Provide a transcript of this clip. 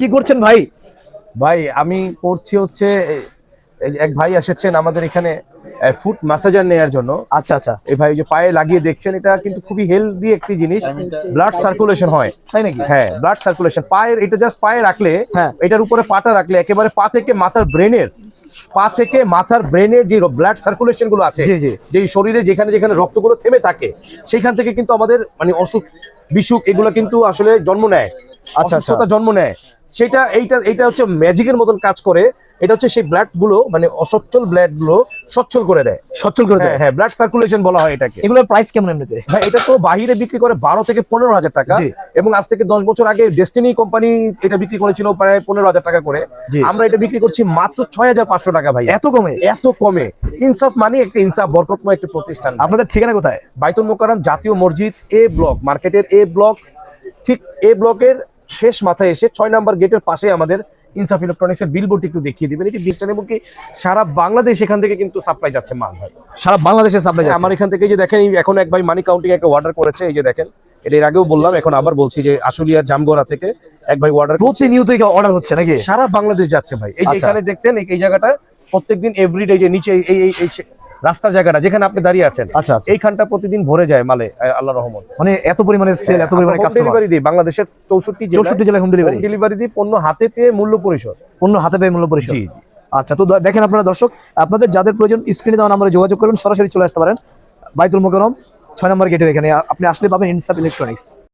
কি করছেন ভাই? ভাই আমি করছি হচ্ছে এই যে এক ভাই এসেছেন আমাদের এখানে ফুট ম্যাসাজার নেওয়ার জন্য। আচ্ছা আচ্ছা, এই ভাই যে পায়ে লাগিয়ে দেখছেন, এটা কিন্তু খুবই হেলদি একটি জিনিস, ব্লাড সার্কুলেশন হয়। তাই নাকি? হ্যাঁ, ব্লাড সার্কুলেশন পায়ের, এটা জাস্ট পায়ে রাখলে, হ্যাঁ। এটার উপরে পাটা রাখলে একেবারে পা থেকে মাথার ব্রেনের যে ব্লাড সার্কুলেশন গুলো আছে, জি, জি। যে শরীরে যেখানে যেখানে রক্তগুলো থেমে থাকে, সেখান থেকে কিন্তু আমাদের মানে অসুখ বিসুখ এগুলো কিন্তু আসলে জন্ম নেয়, আচ্ছা, অসুস্থতা জন্ম নেয়। সেটা এইটা হচ্ছে ম্যাজিকের মতন কাজ করে। এটা হচ্ছে সেই ব্লাড গুলো, মানে অসচ্ছল ব্লাড গুলো সচ্ছল করে দেয়, সচ্ছল করে দেয়। হ্যাঁ, ব্লাড সার্কুলেশন বলা হয় এটাকে। এগুলোর প্রাইস কেমন এমনিতে? ভাই এটা তো বাহিরে বিক্রি করে 12 থেকে 15,000 টাকা, জি। এবং আজ থেকে 10 বছর আগে ডেস্টিনি কোম্পানি এটা বিক্রি করেছিল প্রায় 15,000 টাকা করে। জি। আমরা এটা বিক্রি করছি মাত্র 6,500 টাকা। ভাই এত কমে? এত কমে। ইনসাফ মানে একটা ইনসাফ বরকতময় একটা প্রতিষ্ঠান। আপনাদের ঠিকানা কোথায়? বাইতুল মোকাররম জাতীয় মসজিদ এ ব্লক, মার্কেটের এ ব্লক, ঠিক এ ব্লকের শেষ মাথায় এসে 6 নম্বর গেটের পাশে আমাদের ইনসাফ ইলেকট্রনিক্স এর বিলবোর্ড একটু দেখিয়ে দিবেন। এটি ডিজিটাল এবং কি সারা বাংলাদেশ এখান থেকে কিন্তু সাপ্লাই যাচ্ছে মাল। ভাই সারা বাংলাদেশে সাপ্লাই যাচ্ছে? আমার এখান থেকে যে দেখেন, এখন এক ভাই মানি কাউন্টিং একটা অর্ডার করেছে, এই যে দেখেন, এটা এর আগেও বললাম, এখন আবার বলছি যে আশুলিয়ার জামগড়া থেকে এক ভাই অর্ডার, প্রতিনিয়ত অর্ডার হচ্ছে নাকি? সারা বাংলাদেশ যাচ্ছে ভাই। এই যে আচ্ছা। এখানে দেখছেন এই জায়গাটা প্রত্যেকদিন এভরিডে, যে নিচে এই রাস্তার জায়গাটা যেখানে আপনি দাঁড়িয়ে আছেন, আচ্ছা, আচ্ছা। এইখানটা প্রতিদিন ভরে যায় মালে, আল্লাহর রহমত। মানে এত পরিমাণে সেল, এত পরিমাণে কাস্টমার। ডেলিভারি দিই বাংলাদেশের 64 জেলায় হোম ডেলিভারি। ডেলিভারি দিই, পণ্য হাতে পেয়ে মূল্য পরিশোধ। পণ্য হাতে পেয়ে মূল্য পরিশোধ। জি, জি। আচ্ছা, তো দেখেন আপনারা দর্শক, আপনাদের যাদের প্রয়োজন স্ক্রিনে দেওয়া নাম্বারে যোগাযোগ করবেন, সরাসরি চলে আসতে পারেন বাইতুল মোকাররম 6 নম্বর গেটের এখানে। আপনি আসলে পাবেন ইনসাফ ইলেকট্রনিক্স।